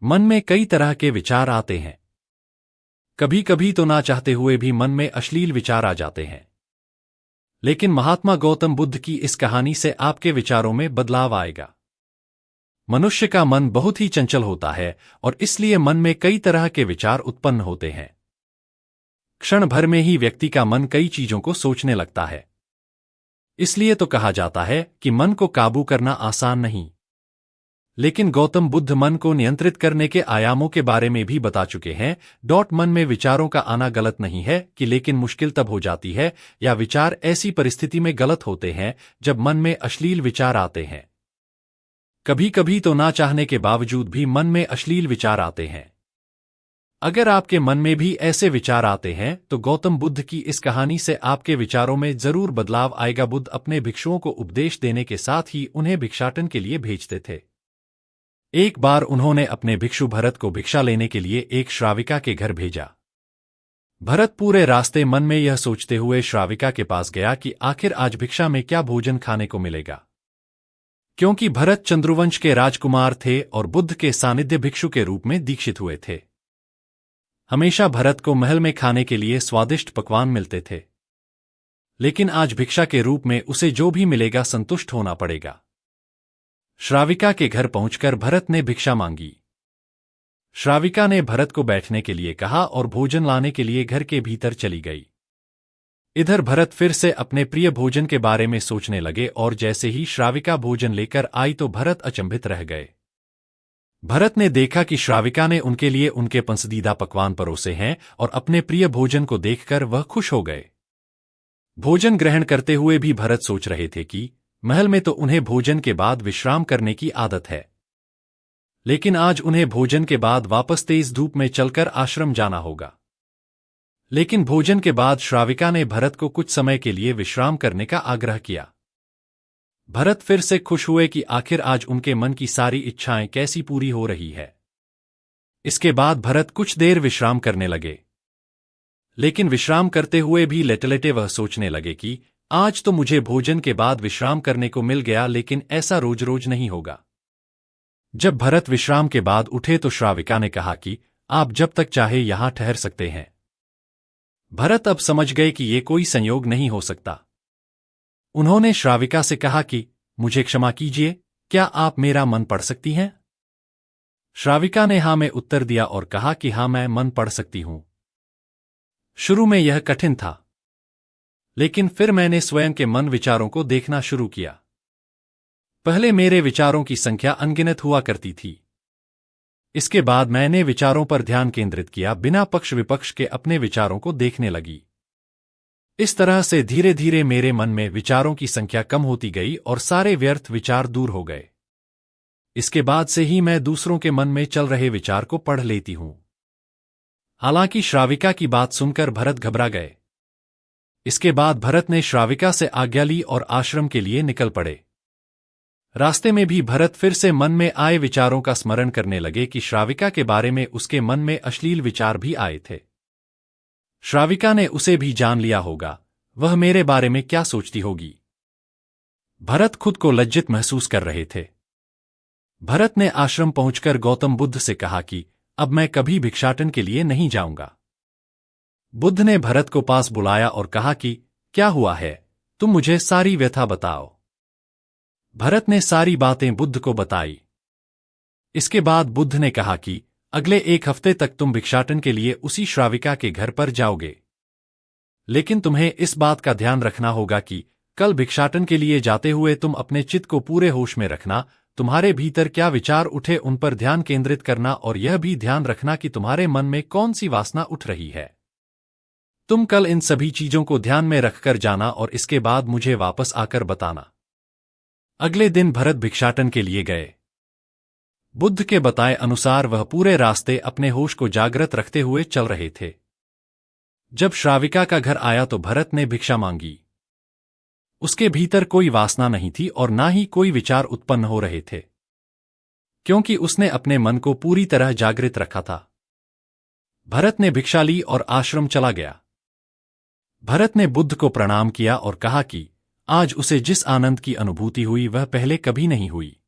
मन में कई तरह के विचार आते हैं। कभी कभी तो ना चाहते हुए भी मन में अश्लील विचार आ जाते हैं। लेकिन महात्मा गौतम बुद्ध की इस कहानी से आपके विचारों में बदलाव आएगा। मनुष्य का मन बहुत ही चंचल होता है और इसलिए मन में कई तरह के विचार उत्पन्न होते हैं। क्षण भर में ही व्यक्ति का मन कई चीजों को सोचने लगता है। इसलिए तो कहा जाता है कि मन को काबू करना आसान नहीं। लेकिन गौतम बुद्ध मन को नियंत्रित करने के आयामों के बारे में भी बता चुके हैं। मन में विचारों का आना गलत नहीं है कि लेकिन मुश्किल तब हो जाती है या विचार ऐसी परिस्थिति में गलत होते हैं जब मन में अश्लील विचार आते हैं। कभी कभी तो ना चाहने के बावजूद भी मन में अश्लील विचार आते हैं। अगर आपके मन में भी ऐसे विचार आते हैं तो गौतम बुद्ध की इस कहानी से आपके विचारों में जरूर बदलाव आएगा। बुद्ध अपने भिक्षुओं को उपदेश देने के साथ ही उन्हें भिक्षाटन के लिए भेजते थे। एक बार उन्होंने अपने भिक्षु भरत को भिक्षा लेने के लिए एक श्राविका के घर भेजा। भरत पूरे रास्ते मन में यह सोचते हुए श्राविका के पास गया कि आखिर आज भिक्षा में क्या भोजन खाने को मिलेगा। क्योंकि भरत चंद्रवंश के राजकुमार थे और बुद्ध के सानिध्य भिक्षु के रूप में दीक्षित हुए थे। हमेशा भरत को महल में खाने के लिए स्वादिष्ट पकवान मिलते थे, लेकिन आज भिक्षा के रूप में उसे जो भी मिलेगा संतुष्ट होना पड़ेगा। श्राविका के घर पहुंचकर भरत ने भिक्षा मांगी। श्राविका ने भरत को बैठने के लिए कहा और भोजन लाने के लिए घर के भीतर चली गई। इधर भरत फिर से अपने प्रिय भोजन के बारे में सोचने लगे और जैसे ही श्राविका भोजन लेकर आई तो भरत अचंभित रह गए। भरत ने देखा कि श्राविका ने उनके लिए उनके पसंदीदा पकवान परोसे हैं और अपने प्रिय भोजन को देखकर वह खुश हो गए। भोजन ग्रहण करते हुए भी भरत सोच रहे थे कि महल में तो उन्हें भोजन के बाद विश्राम करने की आदत है, लेकिन आज उन्हें भोजन के बाद वापस तेज धूप में चलकर आश्रम जाना होगा। लेकिन भोजन के बाद श्राविका ने भरत को कुछ समय के लिए विश्राम करने का आग्रह किया। भरत फिर से खुश हुए कि आखिर आज उनके मन की सारी इच्छाएं कैसी पूरी हो रही है। इसके बाद भरत कुछ देर विश्राम करने लगे, लेकिन विश्राम करते हुए भी लेटे-लेटे वह सोचने लगे कि आज तो मुझे भोजन के बाद विश्राम करने को मिल गया, लेकिन ऐसा रोज रोज नहीं होगा। जब भरत विश्राम के बाद उठे तो श्राविका ने कहा कि आप जब तक चाहे यहां ठहर सकते हैं। भरत अब समझ गए कि ये कोई संयोग नहीं हो सकता। उन्होंने श्राविका से कहा कि मुझे क्षमा कीजिए, क्या आप मेरा मन पढ़ सकती हैं? श्राविका ने हाँ में उत्तर दिया और कहा कि हाँ, मैं मन पढ़ सकती हूं। शुरू में यह कठिन था, लेकिन फिर मैंने स्वयं के मन विचारों को देखना शुरू किया। पहले मेरे विचारों की संख्या अनगिनत हुआ करती थी। इसके बाद मैंने विचारों पर ध्यान केंद्रित किया, बिना पक्ष विपक्ष के अपने विचारों को देखने लगी। इस तरह से धीरे धीरे मेरे मन में विचारों की संख्या कम होती गई और सारे व्यर्थ विचार दूर हो गए। इसके बाद से ही मैं दूसरों के मन में चल रहे विचार को पढ़ लेती हूं। हालांकि श्राविका की बात सुनकर भरत घबरा गए। इसके बाद भरत ने श्राविका से आज्ञा ली और आश्रम के लिए निकल पड़े। रास्ते में भी भरत फिर से मन में आए विचारों का स्मरण करने लगे कि श्राविका के बारे में उसके मन में अश्लील विचार भी आए थे। श्राविका ने उसे भी जान लिया होगा, वह मेरे बारे में क्या सोचती होगी। भरत खुद को लज्जित महसूस कर रहे थे। भरत ने आश्रम पहुंचकर गौतम बुद्ध से कहा कि अब मैं कभी भिक्षाटन के लिए नहीं जाऊंगा। बुद्ध ने भरत को पास बुलाया और कहा कि क्या हुआ है, तुम मुझे सारी व्यथा बताओ। भरत ने सारी बातें बुद्ध को बताई। इसके बाद बुद्ध ने कहा कि अगले 1 हफ्ते तक तुम भिक्षाटन के लिए उसी श्राविका के घर पर जाओगे, लेकिन तुम्हें इस बात का ध्यान रखना होगा कि कल भिक्षाटन के लिए जाते हुए तुम अपने चित्त को पूरे होश में रखना। तुम्हारे भीतर क्या विचार उठे उन पर ध्यान केंद्रित करना और यह भी ध्यान रखना कि तुम्हारे मन में कौन सी वासना उठ रही है। तुम कल इन सभी चीजों को ध्यान में रखकर जाना और इसके बाद मुझे वापस आकर बताना। अगले दिन भरत भिक्षाटन के लिए गए। बुद्ध के बताए अनुसार वह पूरे रास्ते अपने होश को जागृत रखते हुए चल रहे थे। जब श्राविका का घर आया तो भरत ने भिक्षा मांगी। उसके भीतर कोई वासना नहीं थी और ना ही कोई विचार उत्पन्न हो रहे थे, क्योंकि उसने अपने मन को पूरी तरह जागृत रखा था। भरत ने भिक्षा ली और आश्रम चला गया। भरत ने बुद्ध को प्रणाम किया और कहा कि आज उसे जिस आनंद की अनुभूति हुई वह पहले कभी नहीं हुई।